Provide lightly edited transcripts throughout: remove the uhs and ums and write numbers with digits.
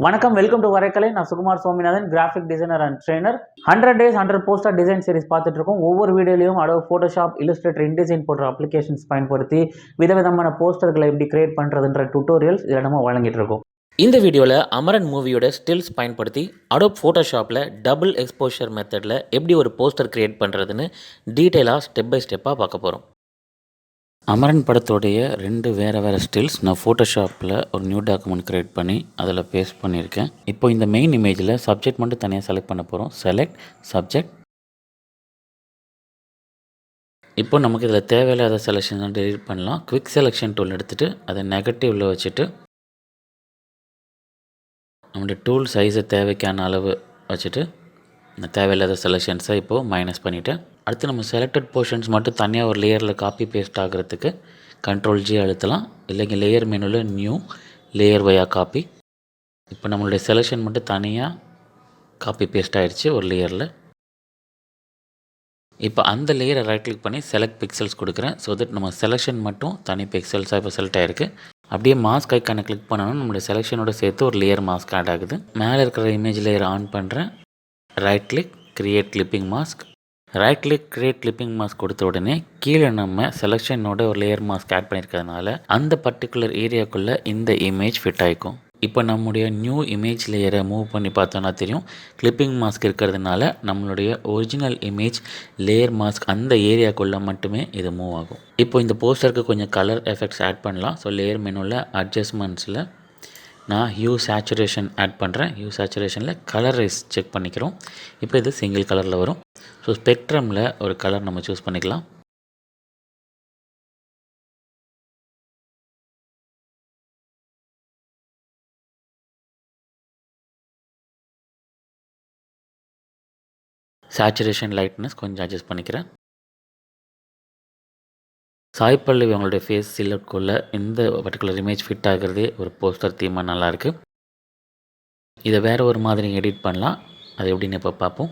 வணக்கம், welcome to வரைக்கலை. நான் Sukumar Swaminathan, graphic designer and trainer. 100 days 100 poster design series பார்த்துட்டு இருக்கோம். ஒவ்வொரு வீடியோலையும் அடோப் ஃபோட்டோஷாப், இல்லஸ்ட்ரேட்டர், இன்டிசைன் போன்ற அப்ளிகேஷன்ஸ் பயன்படுத்தி விதவிதமான போஸ்டர்களை எப்படி கிரியேட் பண்ணுறதுன்ற டுட்டோரியல்ஸ் இதில் நம்ம வழங்கிட்டு இருக்கோம். இந்த வீடியோவில் அமரன் மூவியோட ஸ்டில்ஸ் பயன்படுத்தி அடோப் ஃபோட்டோஷாப்பில் டபுள் எக்ஸ்போஷர் மெத்தடில் எப்படி ஒரு போஸ்டர் கிரியேட் பண்ணுறதுன்னு டீட்டெயிலாக ஸ்டெப் பை ஸ்டெப்பாக பார்க்க போகிறோம். அமரன் படத்தோடைய 2 வேறு ஸ்டில்ஸ் நான் ஃபோட்டோஷாப்பில் ஒரு நியூ டாக்குமெண்ட் க்ரியேட் பண்ணி அதில் பேஸ்ட் பண்ணியிருக்கேன். இப்போ இந்த மெயின் இமேஜில் சப்ஜெக்ட் மட்டும் தனியாக செலக்ட் பண்ண போகிறோம். Select subject. இப்போ நமக்கு இதில் தேவையில்லாத செலெக்ஷன் டெலீட் பண்ணலாம். குவிக் செலெக்ஷன் டூல் எடுத்துகிட்டு அதை நெகட்டிவில் வச்சுட்டு நம்மளுடைய டூல் சைஸை தேவைக்கான அளவு வச்சுட்டு தேவையில்லாத செலெக்ஷன்ஸை இப்போது மைனஸ் பண்ணிவிட்டேன். அடுத்து நம்ம செலக்டட் போர்ஷன்ஸ் மட்டும் தனியாக ஒரு லேயரில் காப்பி பேஸ்ட் ஆகிறதுக்கு Ctrl+G அழுத்தலாம். இல்லைங்க லேயர் மெனுவில் நியூ லேயர் வயா காப்பி. இப்போ நம்மளுடைய செலெக்ஷன் மட்டும் தனியாக காப்பி பேஸ்ட் ஆகிடுச்சு ஒரு லேயரில். இப்போ அந்த லேயரை ரைட் கிளிக் பண்ணி செலக்ட் பிக்சல்ஸ் கொடுக்குறேன். ஸோ தட் நம்ம செலெக்ஷன் மட்டும் தனி பிக்சல்ஸாக இப்போ செலக்ட் ஆகிருக்கு. அப்படியே மாஸ்க் ஐக்கானை கிளிக் பண்ணணும். நம்மளுடைய செலெக்ஷனோட சேர்த்து ஒரு லேயர் மாஸ்க் ஆட் ஆகுது. மேலே இருக்கிற இமேஜ் லேயர் ஆன் பண்ணுறேன். Right click create clipping mask. Right click create clipping mask கொடுத்த உடனே கீழே நம்ம செலெக்ஷனோட ஒரு லேயர் மாஸ்க் ஆட் பண்ணியிருக்கிறதுனால அந்த பர்டிகுலர் ஏரியாக்குள்ளே இந்த இமேஜ் ஃபிட் ஆகிக்கும். இப்போ நம்முடைய நியூ இமேஜ் லேயரை மூவ் பண்ணி பார்த்தோன்னா தெரியும், கிளிப்பிங் மாஸ்க் இருக்கிறதுனால நம்மளுடைய ஒரிஜினல் இமேஜ் லேயர் மாஸ்க் அந்த ஏரியாக்குள்ளே மட்டுமே இது மூவ் ஆகும். இப்போ இந்த போஸ்டருக்கு கொஞ்சம் கலர் எஃபெக்ட்ஸ் ஆட் பண்ணலாம். ஸோ லேயர் மெனுவில் அட்ஜஸ்ட்மெண்ட்ஸில் நான் ஹியூ சேச்சுரேஷன் ஆட் பண்ணுறேன். ஹியூ சேச்சுரேஷனில் கலர் ரைஸ் செக் பண்ணிக்கிறோம். இப்போ இது சிங்கிள் கலரில் வரும். ஸோ ஸ்பெக்ட்ரமில் ஒரு கலர் நம்ம சூஸ் பண்ணிக்கலாம். சேச்சுரேஷன் லைட்னஸ் கொஞ்சம் அட்ஜஸ்ட் பண்ணிக்கிறேன். சாய் பல்லவி அவங்களுடைய ஃபேஸ் சிலட்குள்ளே இந்த பர்டிகுலர் இமேஜ் ஃபிட் ஆகிறதே ஒரு போஸ்டர் தீமாக நல்லாயிருக்கு. இதை வேறு ஒரு மாதிரி எடிட் பண்ணலாம். அது எப்படின்னு இப்போ பார்ப்போம்.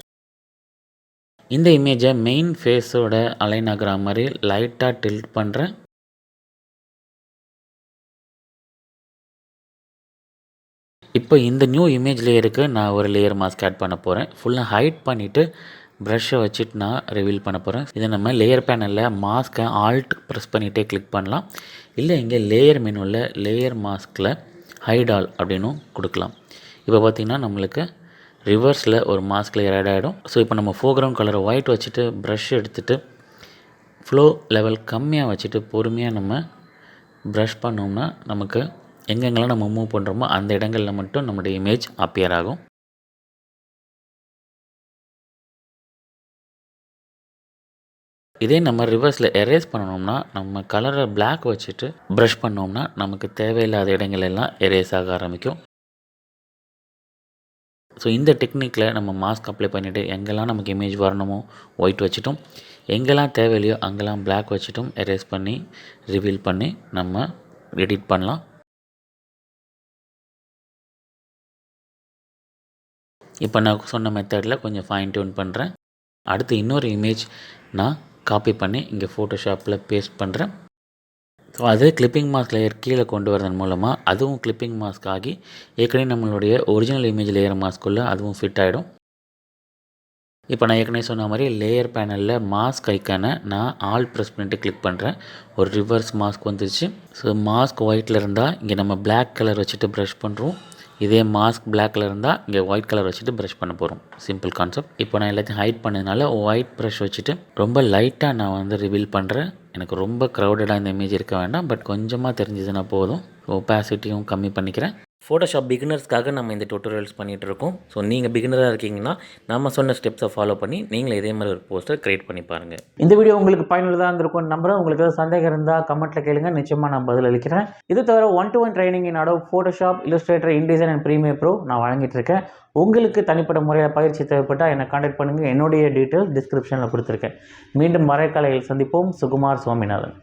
இந்த இமேஜை மெயின் ஃபேஸோட அலைன் ஆகிற மாதிரி லைட்டாக டில்ட் பண்ணுறேன். இப்போ இந்த நியூ இமேஜ் லேயருக்கு நான் ஒரு லேயர் மாஸ்க் ஆட் பண்ண போகிறேன். ஃபுல்லாக ஹைட் பண்ணிவிட்டு ப்ரஷ்ஷை வச்சுட்டு நான் ரிவீல் பண்ண போகிறேன். இதை நம்ம லேயர் பேனலில் மாஸ்க்கை ஆல்ட் ப்ரெஸ் பண்ணிகிட்டே கிளிக் பண்ணலாம். இல்லை இங்கே லேயர் மெனுவில் லேயர் மாஸ்கில் ஹைட் ஆல் அப்படின்னும் கொடுக்கலாம். இப்போ பார்த்திங்கன்னா நம்மளுக்கு ரிவர்ஸில் ஒரு மாஸ்க் லேயர் ஆட் ஆகிடும். ஸோ இப்போ நம்ம ஃபோர்க்ரவுண்ட் கலரை ஒயிட் வச்சுட்டு ப்ரஷ் எடுத்துகிட்டு ஃப்ளோ லெவல் கம்மியாக வச்சுட்டு பொறுமையாக நம்ம ப்ரஷ் பண்ணோம்னா நமக்கு எங்கெங்கெல்லாம் நம்ம மூவ் பண்ணுறோமோ அந்த இடங்களில் மட்டும் நம்மளுடைய இமேஜ் அப்பியர் ஆகும். இதே நம்ம ரிவர்ஸில் எரேஸ் பண்ணணும்னா நம்ம கலரை பிளாக் வச்சுட்டு ப்ரஷ் பண்ணோம்னா நமக்கு தேவையில்லாத இடங்கள் எல்லாம் எரேஸ் ஆக ஆரம்பிக்கும். ஸோ இந்த டெக்னிக்கில் நம்ம மாஸ்க் அப்ளை பண்ணிவிட்டு எங்கெல்லாம் நமக்கு இமேஜ் வரணுமோ ஒயிட் வச்சுட்டோம், எங்கெல்லாம் தேவையில்லையோ அங்கெல்லாம் பிளாக் வச்சுட்டும் எரேஸ் பண்ணி ரிவீல் பண்ணி நம்ம எடிட் பண்ணலாம். இப்போ நான் சொன்ன மெத்தடில் கொஞ்சம் ஃபைன் டியூன் பண்ணுறேன். அடுத்து இன்னொரு இமேஜ் நான் காப்பி பண்ணி இங்கே ஃபோட்டோஷாப்பில் பேஸ்ட் பண்ணுறேன். ஸோ அது கிளிப்பிங் மாஸ்க் லேயர் கீழே கொண்டு வரதன் மூலமாக அதுவும் கிளிப்பிங் மாஸ்க் ஆகி ஏற்கனவே நம்மளுடைய ஒரிஜினல் இமேஜ் லேயர் மாஸ்க்குள்ளே அதுவும் ஃபிட் ஆகிடும். இப்போ நான் ஏற்கனவே சொன்ன மாதிரி லேயர் பேனலில் மாஸ்க் ஐக்கானை நான் ஆல் ப்ரெஸ் பண்ணிட்டு கிளிக் பண்ணுறேன். ஒரு ரிவர்ஸ் மாஸ்க் வந்துருச்சு. ஸோ மாஸ்க் ஒயிட்டில் இருந்தால் இங்கே நம்ம பிளாக் கலர் வச்சுட்டு ப்ரஷ் பண்ணுறோம். இதே மாஸ்க் பிளாக் கலர் இருந்தால் இங்கே ஒயிட் கலர் வச்சுட்டு ப்ரஷ் பண்ண போகிறோம். Simple concept. இப்போ நான் எல்லாத்தையும் ஹைட் பண்ணதுனால ஒயிட் ப்ரஷ் வச்சுட்டு ரொம்ப லைட்டாக நான் ரிவீல் பண்ணுறேன். எனக்கு ரொம்ப க்ரௌடடாக இந்த இமேஜ் இருக்க வேண்டாம், பட் கொஞ்சமாக தெரிஞ்சதுன்னா போதும். ஒப்பாசிட்டியும் கம்மி பண்ணிக்கிறேன். ஃபோட்டோஷாப் பிகினர்ஸ்க்காக நம்ம இந்த டியூட்டோரியல்ஸ் பண்ணிகிட்டு இருக்கோம். ஸோ நீங்கள் பிகினராக இருக்கீங்கன்னா நம்ம சொன்ன ஸ்டெப்ஸை ஃபாலோ பண்ணி நீங்களே இதே மாதிரி ஒரு போஸ்டர் க்ரியேட் பண்ணி பாருங்கள். இந்த வீடியோ உங்களுக்கு பயனுள்ளதாக இருந்திருக்கும் நம்புறேன். உங்களுக்கு ஏதாவது சந்தேகம் இருந்தால் கமெண்ட்டில் கேளுங்க, நிச்சயமாக நான் பதில் அளிக்கிறேன். இது தவிர 1-to-1 training in Adobe Photoshop, Illustrator, InDesign and Premiere Pro நான் வழங்கிட்டு இருக்கேன். உங்களுக்கு தனிப்பட்ட முறையில் பயிற்சி தேவைப்பட்டால் என்னை கான்டாக்ட் பண்ணுங்கள். என்னுடைய டீட்டெயில்ஸ் டிஸ்கிரிப்ஷனில் கொடுத்துருக்கேன். மீண்டும் வரைக்கலையில் சந்திப்போம். சுகுமார் சுவாமிநாதன்.